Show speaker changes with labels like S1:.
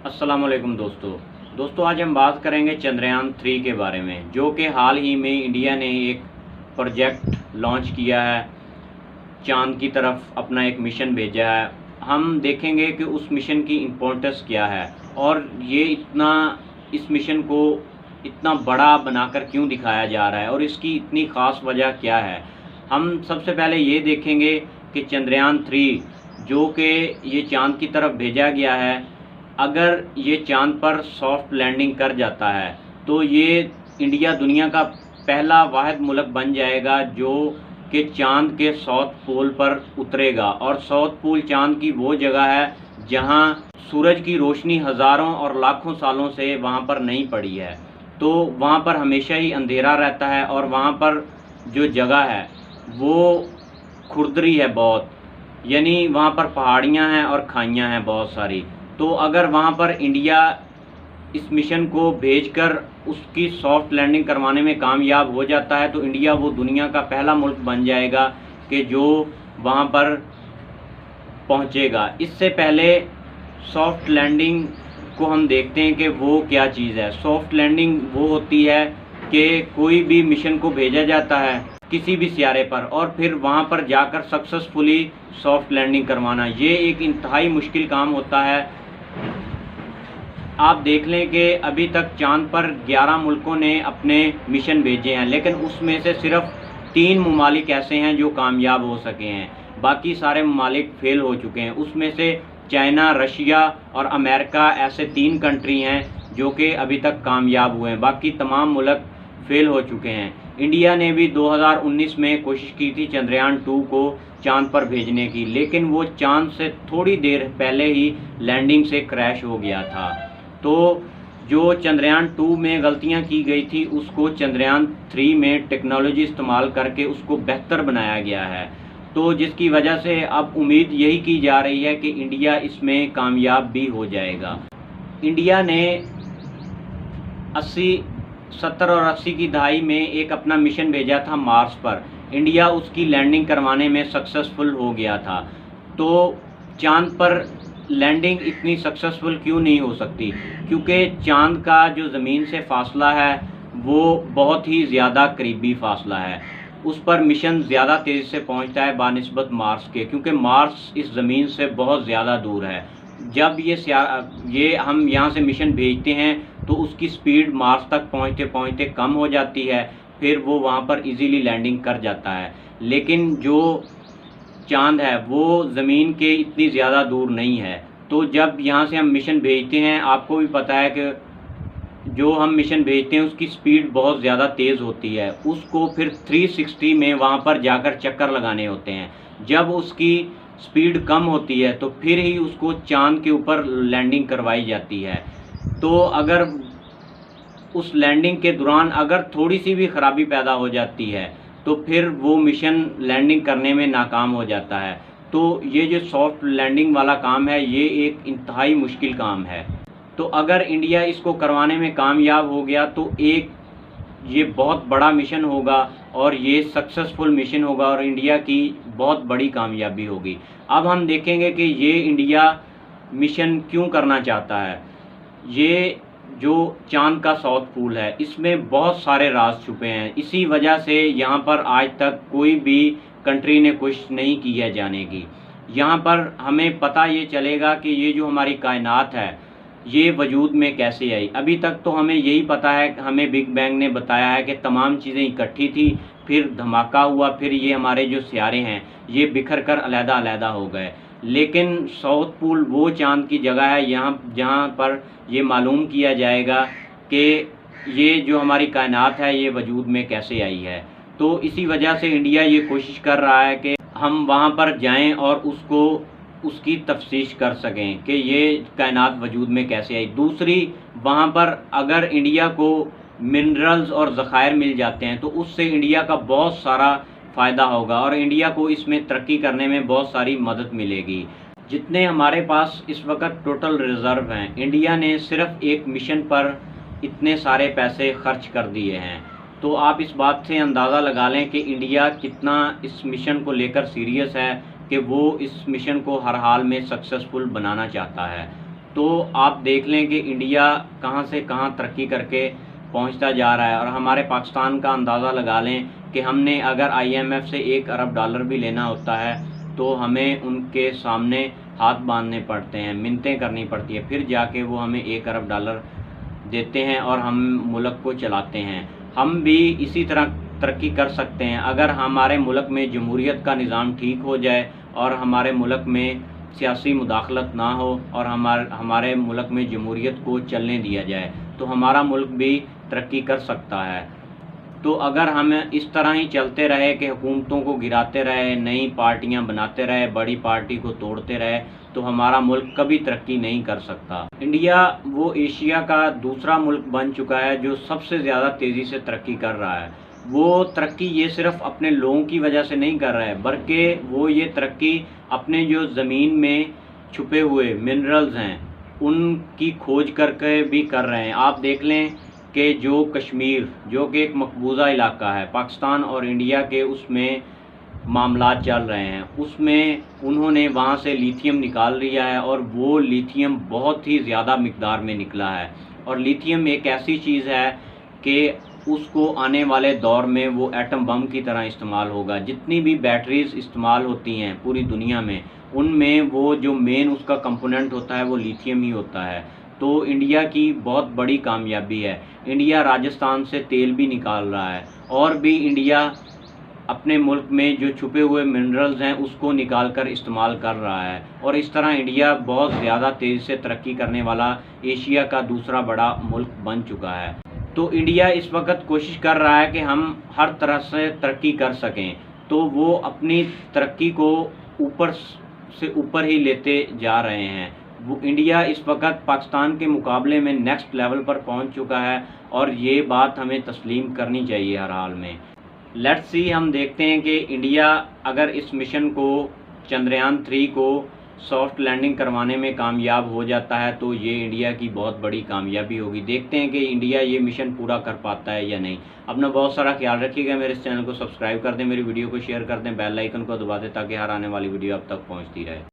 S1: अस्सलाम वालेकुम दोस्तों आज हम बात करेंगे चंद्रयान 3 के बारे में, जो कि हाल ही में इंडिया ने एक प्रोजेक्ट लॉन्च किया है। चांद की तरफ अपना एक मिशन भेजा है। हम देखेंगे कि उस मिशन की इम्पोर्टेंस क्या है और ये इस मिशन को इतना बड़ा बनाकर क्यों दिखाया जा रहा है और इसकी इतनी ख़ास वजह क्या है। हम सबसे पहले ये देखेंगे कि चंद्रयान 3 जो कि ये चांद की तरफ भेजा गया है, अगर ये चांद पर सॉफ्ट लैंडिंग कर जाता है तो ये इंडिया दुनिया का पहला वाहिद मुल्क बन जाएगा जो कि चांद के साउथ पोल पर उतरेगा। और साउथ पोल चांद की वो जगह है जहां सूरज की रोशनी हज़ारों और लाखों सालों से वहां पर नहीं पड़ी है, तो वहां पर हमेशा ही अंधेरा रहता है और वहां पर जो जगह है वो खुरदरी है बहुत, यानी वहाँ पर पहाड़ियाँ हैं और खाइयाँ हैं बहुत सारी। तो अगर वहाँ पर इंडिया इस मिशन को भेजकर उसकी सॉफ्ट लैंडिंग करवाने में कामयाब हो जाता है तो इंडिया वो दुनिया का पहला मुल्क बन जाएगा कि जो वहाँ पर पहुँचेगा। इससे पहले सॉफ्ट लैंडिंग को हम देखते हैं कि वो क्या चीज़ है। सॉफ्ट लैंडिंग वो होती है कि कोई भी मिशन को भेजा जाता है किसी भी सियारे पर और फिर वहाँ पर जाकर सक्सेसफुली सॉफ्ट लैंडिंग करवाना, ये एक इंतहाई मुश्किल काम होता है। आप देख लें कि अभी तक चांद पर 11 मुल्कों ने अपने मिशन भेजे हैं, लेकिन उसमें से सिर्फ 3 ममालिक ऐसे हैं जो कामयाब हो सके हैं, बाकी सारे ममालिक फेल हो चुके हैं। उसमें से चाइना, रशिया और अमेरिका ऐसे 3 कंट्री हैं जो कि अभी तक कामयाब हुए हैं, बाकी तमाम मुल्क फेल हो चुके हैं। इंडिया ने भी 2019 में कोशिश की थी चंद्रयान 2 को चांद पर भेजने की, लेकिन वो चांद से थोड़ी देर पहले ही लैंडिंग से क्रैश हो गया था। तो जो चंद्रयान 2 में गलतियां की गई थी उसको चंद्रयान 3 में टेक्नोलॉजी इस्तेमाल करके उसको बेहतर बनाया गया है, तो जिसकी वजह से अब उम्मीद यही की जा रही है कि इंडिया इसमें कामयाब भी हो जाएगा। इंडिया ने 70 और 80 की दहाई में एक अपना मिशन भेजा था मार्स पर। इंडिया उसकी लैंडिंग करवाने में सक्सेसफुल हो गया था। तो चांद पर लैंडिंग इतनी सक्सेसफुल क्यों नहीं हो सकती? क्योंकि चांद का जो ज़मीन से फ़ासला है वो बहुत ही ज़्यादा करीबी फ़ासला है। उस पर मिशन ज़्यादा तेज़ी से पहुंचता है बानिस्बत मार्स के, क्योंकि मार्स इस ज़मीन से बहुत ज़्यादा दूर है। जब ये हम यहाँ से मिशन भेजते हैं तो उसकी स्पीड मार्स तक पहुँचते पहुँचते कम हो जाती है, फिर वो वहाँ पर इजीली लैंडिंग कर जाता है। लेकिन जो चांद है वो ज़मीन के इतनी ज़्यादा दूर नहीं है, तो जब यहाँ से हम मिशन भेजते हैं, आपको भी पता है कि जो हम मिशन भेजते हैं उसकी स्पीड बहुत ज़्यादा तेज़ होती है। उसको फिर 360 में वहाँ पर जाकर चक्कर लगाने होते हैं। जब उसकी स्पीड कम होती है तो फिर ही उसको चांद के ऊपर लैंडिंग करवाई जाती है। तो अगर उस लैंडिंग के दौरान अगर थोड़ी सी भी ख़राबी पैदा हो जाती है तो फिर वो मिशन लैंडिंग करने में नाकाम हो जाता है। तो ये जो सॉफ्ट लैंडिंग वाला काम है ये एक इंतहाई मुश्किल काम है। तो अगर इंडिया इसको करवाने में कामयाब हो गया तो ये बहुत बड़ा मिशन होगा और ये सक्सेसफुल मिशन होगा और इंडिया की बहुत बड़ी कामयाबी होगी। अब हम देखेंगे कि ये इंडिया मिशन क्यों करना चाहता है। ये जो चांद का साउथ पोल है इसमें बहुत सारे राज छुपे हैं, इसी वजह से यहाँ पर आज तक कोई भी कंट्री ने कोशिश नहीं की है जाने की। यहाँ पर हमें पता ये चलेगा कि ये जो हमारी कायनात है ये वजूद में कैसे आई। अभी तक तो हमें यही पता है, हमें बिग बैंग ने बताया है कि तमाम चीज़ें इकट्ठी थी, फिर धमाका हुआ, फिर ये हमारे जो सियारे हैं ये बिखर कर अलहदा-अलहदा हो गए। लेकिन साउथ पोल वो चांद की जगह है जहाँ पर ये मालूम किया जाएगा कि ये जो हमारी कायनात है ये वजूद में कैसे आई है। तो इसी वजह से इंडिया ये कोशिश कर रहा है कि हम वहाँ पर जाएं और उसकी तफ्तीश कर सकें कि ये कायनात वजूद में कैसे आई। दूसरी, वहाँ पर अगर इंडिया को मिनरल्स और ज़खायर मिल जाते हैं तो उससे इंडिया का बहुत सारा फ़ायदा होगा और इंडिया को इसमें तरक्की करने में बहुत सारी मदद मिलेगी। जितने हमारे पास इस वक्त टोटल रिज़र्व हैं, इंडिया ने सिर्फ एक मिशन पर इतने सारे पैसे खर्च कर दिए हैं। तो आप इस बात से अंदाज़ा लगा लें कि इंडिया कितना इस मिशन को लेकर सीरियस है कि वो इस मिशन को हर हाल में सक्सेसफुल बनाना चाहता है। तो आप देख लें कि इंडिया कहां से कहां तरक्की करके पहुंचता जा रहा है। और हमारे पाकिस्तान का अंदाज़ा लगा लें कि हमने अगर IMF से $1 अरब भी लेना होता है तो हमें उनके सामने हाथ बांधने पड़ते हैं, मिन्नतें करनी पड़ती है, फिर जाके वो हमें $1 अरब देते हैं और हम मुल्क को चलाते हैं। हम भी इसी तरह तरक्की कर सकते हैं अगर हमारे मुल्क में जमहूरियत का निज़ाम ठीक हो जाए और हमारे मुल्क में सियासी मुदाखलत ना हो और हमारे मुल्क में जमहूरियत को चलने दिया जाए, तो हमारा मुल्क भी तरक्की कर सकता है। तो अगर हम इस तरह ही चलते रहे कि हुकूमतों को गिराते रहे, नई पार्टियां बनाते रहे, बड़ी पार्टी को तोड़ते रहे, तो हमारा मुल्क कभी तरक्की नहीं कर सकता। इंडिया वो एशिया का दूसरा मुल्क बन चुका है जो सबसे ज़्यादा तेज़ी से तरक्की कर रहा है। वो तरक्की ये सिर्फ अपने लोगों की वजह से नहीं कर रहा है, बल्कि वो ये तरक्की अपने जो ज़मीन में छुपे हुए मिनरल्स हैं उनकी खोज करके भी कर रहे हैं। आप देख लें कि जो कश्मीर, जो कि एक मकबूजा इलाका है पाकिस्तान और इंडिया के, उसमें मामलात चल रहे हैं, उसमें उन्होंने वहाँ से लिथियम निकाल लिया है और वो लिथियम बहुत ही ज़्यादा मिकदार में निकला है। और लिथियम एक ऐसी चीज़ है कि उसको आने वाले दौर में वो एटम बम की तरह इस्तेमाल होगा। जितनी भी बैटरीज इस्तेमाल होती हैं पूरी दुनिया में, उनमें वो जो मेन उसका कंपोनेंट होता है वो लिथियम ही होता है। तो इंडिया की बहुत बड़ी कामयाबी है। इंडिया राजस्थान से तेल भी निकाल रहा है और भी इंडिया अपने मुल्क में जो छुपे हुए मिनरल्स हैं उसको निकाल कर इस्तेमाल कर रहा है। और इस तरह इंडिया बहुत ज़्यादा तेज़ी से तरक्की करने वाला एशिया का दूसरा बड़ा मुल्क बन चुका है। तो इंडिया इस वक्त कोशिश कर रहा है कि हम हर तरह से तरक्की कर सकें, तो वो अपनी तरक्की को ऊपर से ऊपर ही लेते जा रहे हैं। वो इंडिया इस वक्त पाकिस्तान के मुकाबले में नेक्स्ट लेवल पर पहुंच चुका है और ये बात हमें तस्लीम करनी चाहिए हर हाल में। लेट्स सी, हम देखते हैं कि इंडिया अगर इस मिशन को, चंद्रयान 3 को सॉफ्ट लैंडिंग करवाने में कामयाब हो जाता है तो ये इंडिया की बहुत बड़ी कामयाबी होगी। देखते हैं कि इंडिया ये मिशन पूरा कर पाता है या नहीं। अपना बहुत सारा ख्याल रखिएगा। मेरे इस चैनल को सब्सक्राइब कर दें, मेरी वीडियो को शेयर कर दें, बेल आइकन को दबा दें ताकि हर आने वाली वीडियो अब तक पहुंचती रहे।